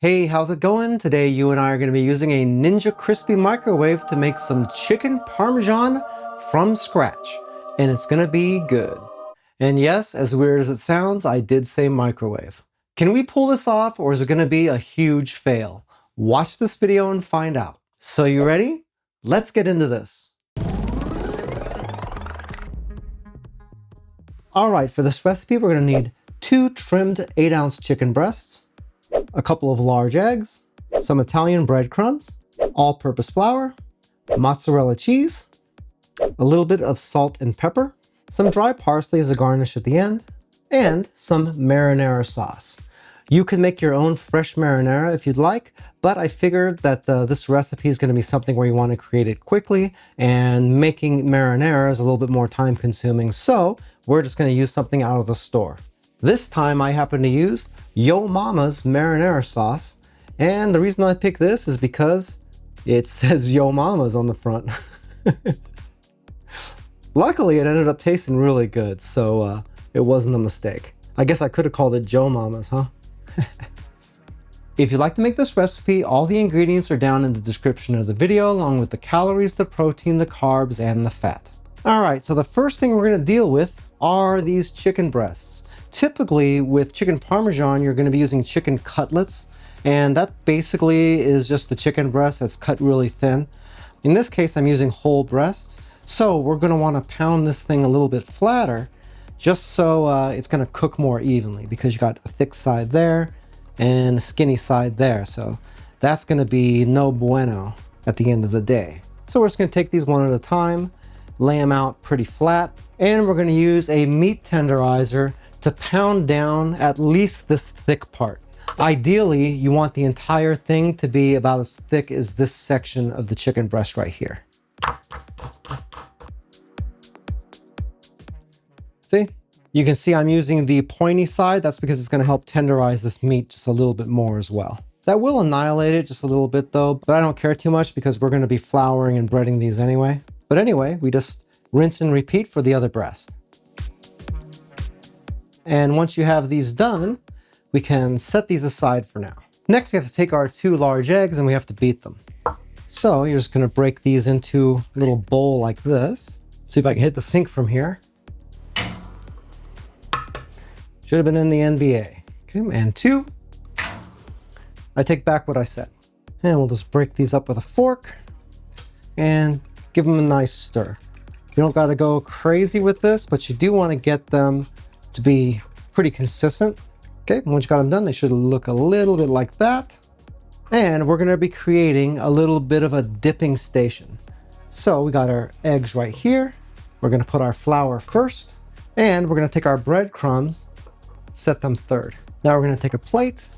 Hey, how's it going? Today you and I are going to be using a Ninja Crispi microwave to make some chicken Parmesan from scratch. And it's going to be good. And yes, as weird as it sounds, I did say microwave. Can we pull this off, or is it going to be a huge fail? Watch this video and find out. So you ready? Let's get into this. Alright, for this recipe we're going to need 2 trimmed 8-ounce chicken breasts, a couple of large eggs, some Italian breadcrumbs, all-purpose flour, mozzarella cheese, a little bit of salt and pepper, some dry parsley as a garnish at the end, and some marinara sauce. You can make your own fresh marinara if you'd like, but I figured that this recipe is going to be something where you want to create it quickly, and making marinara is a little bit more time consuming, so we're just going to use something out of the store. This time I happen to use Yo Mama's marinara sauce, and the reason I picked this is because it says Yo Mama's on the front. Luckily it ended up tasting really good, so it wasn't a mistake. I guess I could have called it Joe Mama's, huh? If you'd like to make this recipe, all the ingredients are down in the description of the video, along with the calories, the protein, the carbs, and the fat. Alright, so the first thing we're going to deal with are these chicken breasts. Typically with chicken Parmesan, you're going to be using chicken cutlets, and that basically is just the chicken breast that's cut really thin. In this case, I'm using whole breasts, so we're going to want to pound this thing a little bit flatter, just so it's going to cook more evenly, because you got a thick side there and a skinny side there, so that's going to be no bueno at the end of the day. So we're just going to take these one at a time, lay them out pretty flat, and we're going to use a meat tenderizer to pound down at least this thick part. Ideally, you want the entire thing to be about as thick as this section of the chicken breast right here. See? You can see I'm using the pointy side. That's because it's going to help tenderize this meat just a little bit more as well. That will annihilate it just a little bit though, but I don't care too much because we're going to be flouring and breading these anyway. But anyway, we just rinse and repeat for the other breast. And once you have these done, we can set these aside for now. Next, we have to take our 2 large eggs and we have to beat them. So you're just going to break these into a little bowl like this. See if I can hit the sink from here. Should have been in the NBA. Okay, and 2. I take back what I said. And we'll just break these up with a fork and give them a nice stir. You don't got to go crazy with this, but you do want to get them to be pretty consistent. Okay, once you got them done, they should look a little bit like that. And we're going to be creating a little bit of a dipping station. So we got our eggs right here. We're going to put our flour first, and we're going to take our breadcrumbs, set them third. Now we're going to take a plate,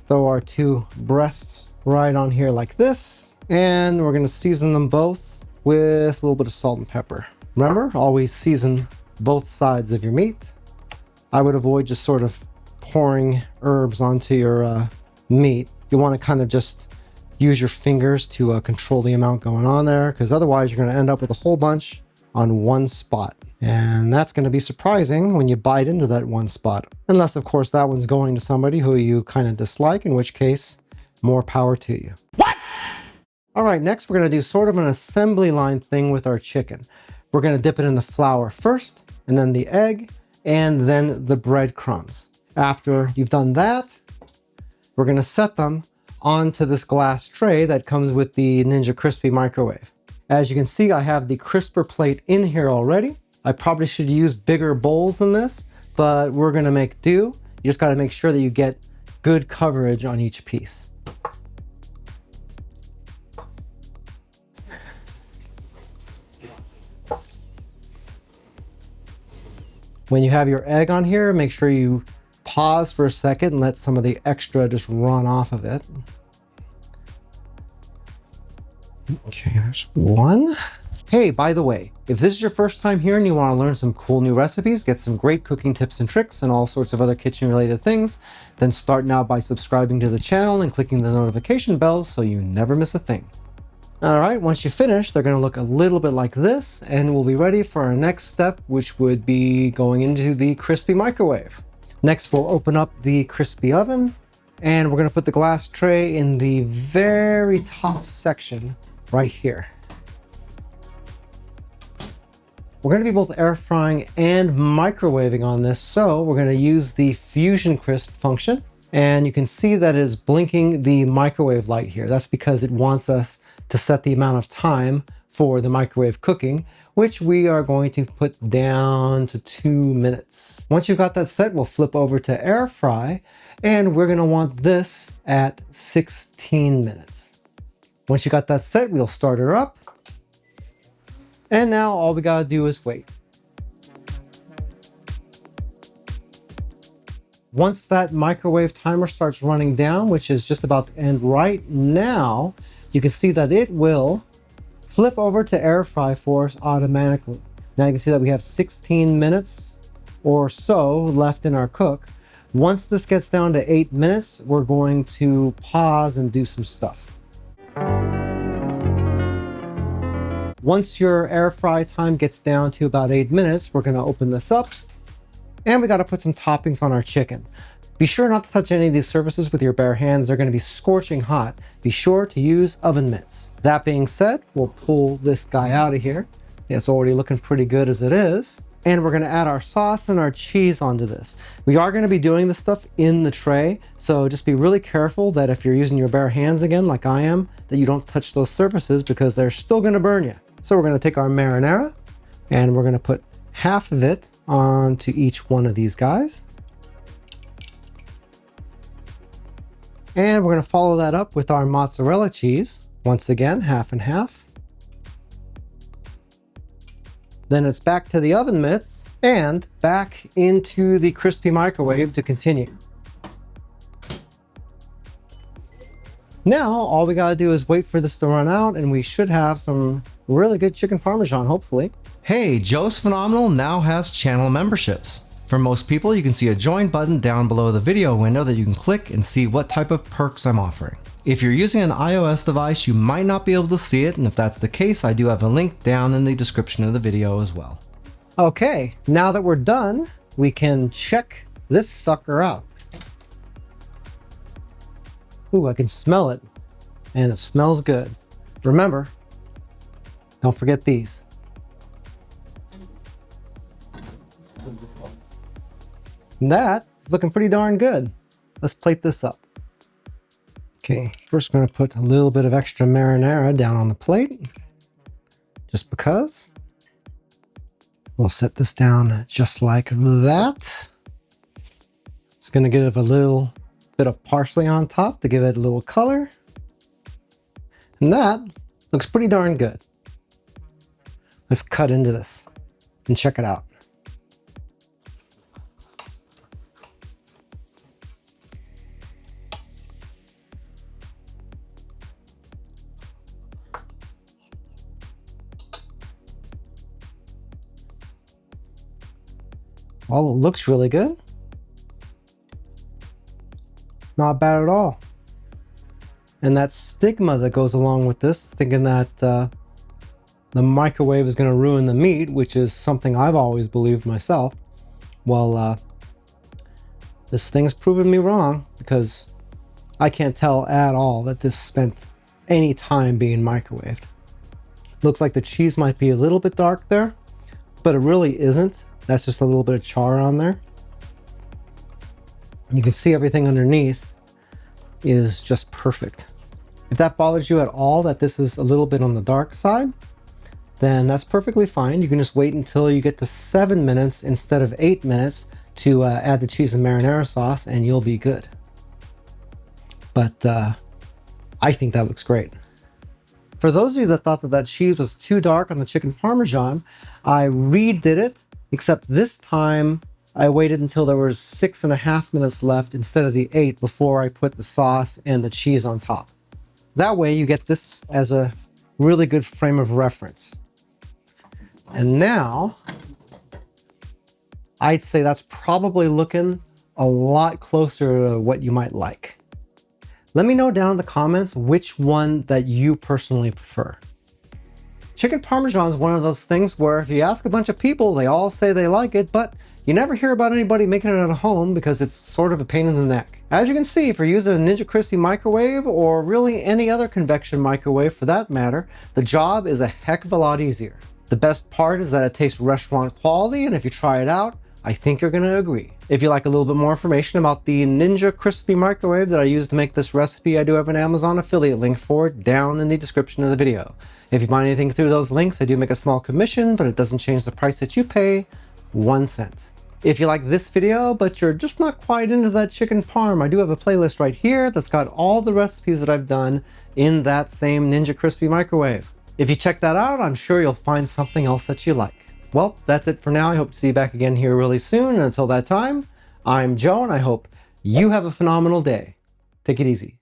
throw our 2 breasts right on here like this, and we're going to season them both with a little bit of salt and pepper. Remember, always season both sides of your meat. I would avoid just sort of pouring herbs onto your meat. You want to kind of just use your fingers to control the amount going on there, because otherwise you're going to end up with a whole bunch on one spot. And that's going to be surprising when you bite into that one spot. Unless, of course, that one's going to somebody who you kind of dislike, in which case, more power to you. What? All right, next we're going to do sort of an assembly line thing with our chicken. We're going to dip it in the flour first, and then the egg, and then the breadcrumbs. After you've done that, we're going to set them onto this glass tray that comes with the Ninja Crispi microwave. As you can see, I have the crisper plate in here already. I probably should use bigger bowls than this, but we're going to make do. You just got to make sure that you get good coverage on each piece. When you have your egg on here, make sure you pause for a second and let some of the extra just run off of it. Okay, there's one. Hey, by the way, if this is your first time here and you want to learn some cool new recipes, get some great cooking tips and tricks and all sorts of other kitchen related things, then start now by subscribing to the channel and clicking the notification bell so you never miss a thing. All right, once you finish, they're going to look a little bit like this, and we'll be ready for our next step, which would be going into the Crispi microwave. Next, we'll open up the Crispi oven, And we're gonna put the glass tray in the very top section right here. We're gonna be both air frying and microwaving on this, so we're gonna use the Fusion Crisp function. And you can see that it is blinking the microwave light here. That's because it wants us to set the amount of time for the microwave cooking, which we are going to put down to 2 minutes. Once you've got that set, we'll flip over to air fry, and we're gonna want this at 16 minutes. Once you got that set, we'll start her up. And now all we gotta do is wait. Once that microwave timer starts running down, which is just about to end right now, you can see that it will flip over to air fry for us automatically. Now you can see that we have 16 minutes or so left in our cook. Once this gets down to 8 minutes, we're going to pause and do some stuff. Once your air fry time gets down to about 8 minutes, we're gonna open this up, and we gotta put some toppings on our chicken. Be sure not to touch any of these surfaces with your bare hands. They're gonna be scorching hot. Be sure to use oven mitts. That being said, we'll pull this guy out of here. It's already looking pretty good as it is. And we're gonna add our sauce and our cheese onto this. We are gonna be doing this stuff in the tray, so just be really careful that if you're using your bare hands again, like I am, that you don't touch those surfaces because they're still gonna burn you. So we're gonna take our marinara and we're gonna put half of it onto each one of these guys. And we're gonna follow that up with our mozzarella cheese. Once again, half and half. Then it's back to the oven mitts and back into the crispy microwave to continue. Now, all we gotta do is wait for this to run out and we should have some really good chicken Parmesan, hopefully. Hey, Joe's Phenomenal now has channel memberships. For most people, you can see a join button down below the video window that you can click and see what type of perks I'm offering. If you're using an iOS device, you might not be able to see it, and if that's the case, I do have a link down in the description of the video as well. Okay, now that we're done, we can check this sucker out. Ooh, I can smell it, and it smells good. Remember, don't forget these. And that is looking pretty darn good. Let's plate this up. Okay, first I'm going to put a little bit of extra marinara down on the plate, just because. We'll set this down just like that. Just going to give a little bit of parsley on top to give it a little color. And that looks pretty darn good. Let's cut into this and check it out. Well, it looks really good. Not bad at all. And that stigma that goes along with this, thinking that the microwave is going to ruin the meat, which is something I've always believed myself. Well, this thing's proven me wrong, because I can't tell at all that this spent any time being microwaved. Looks like the cheese might be a little bit dark there, but it really isn't. That's just a little bit of char on there. You can see everything underneath is just perfect. If that bothers you at all, that this is a little bit on the dark side, then that's perfectly fine. You can just wait until you get to 7 minutes instead of 8 minutes to add the cheese and marinara sauce, and you'll be good. But I think that looks great. For those of you that thought that that cheese was too dark on the chicken Parmesan, I redid it. Except this time I waited until there was 6.5 minutes left instead of the 8 before I put the sauce and the cheese on top. That way you get this as a really good frame of reference. And now I'd say that's probably looking a lot closer to what you might like. Let me know down in the comments which one that you personally prefer. Chicken Parmesan is one of those things where if you ask a bunch of people, they all say they like it, but you never hear about anybody making it at home because it's sort of a pain in the neck. As you can see, if you're using a Ninja Crispi microwave, or really any other convection microwave for that matter, the job is a heck of a lot easier. The best part is that it tastes restaurant quality, and if you try it out, I think you're gonna agree. If you'd like a little bit more information about the Ninja Crispi microwave that I used to make this recipe, I do have an Amazon affiliate link for it down in the description of the video. If you find anything through those links, I do make a small commission, but it doesn't change the price that you pay 1 cent. If you like this video, but you're just not quite into that chicken parm, I do have a playlist right here that's got all the recipes that I've done in that same Ninja Crispi microwave. If you check that out, I'm sure you'll find something else that you like. Well, that's it for now. I hope to see you back again here really soon. And until that time, I'm Joe, and I hope you have a phenomenal day. Take it easy.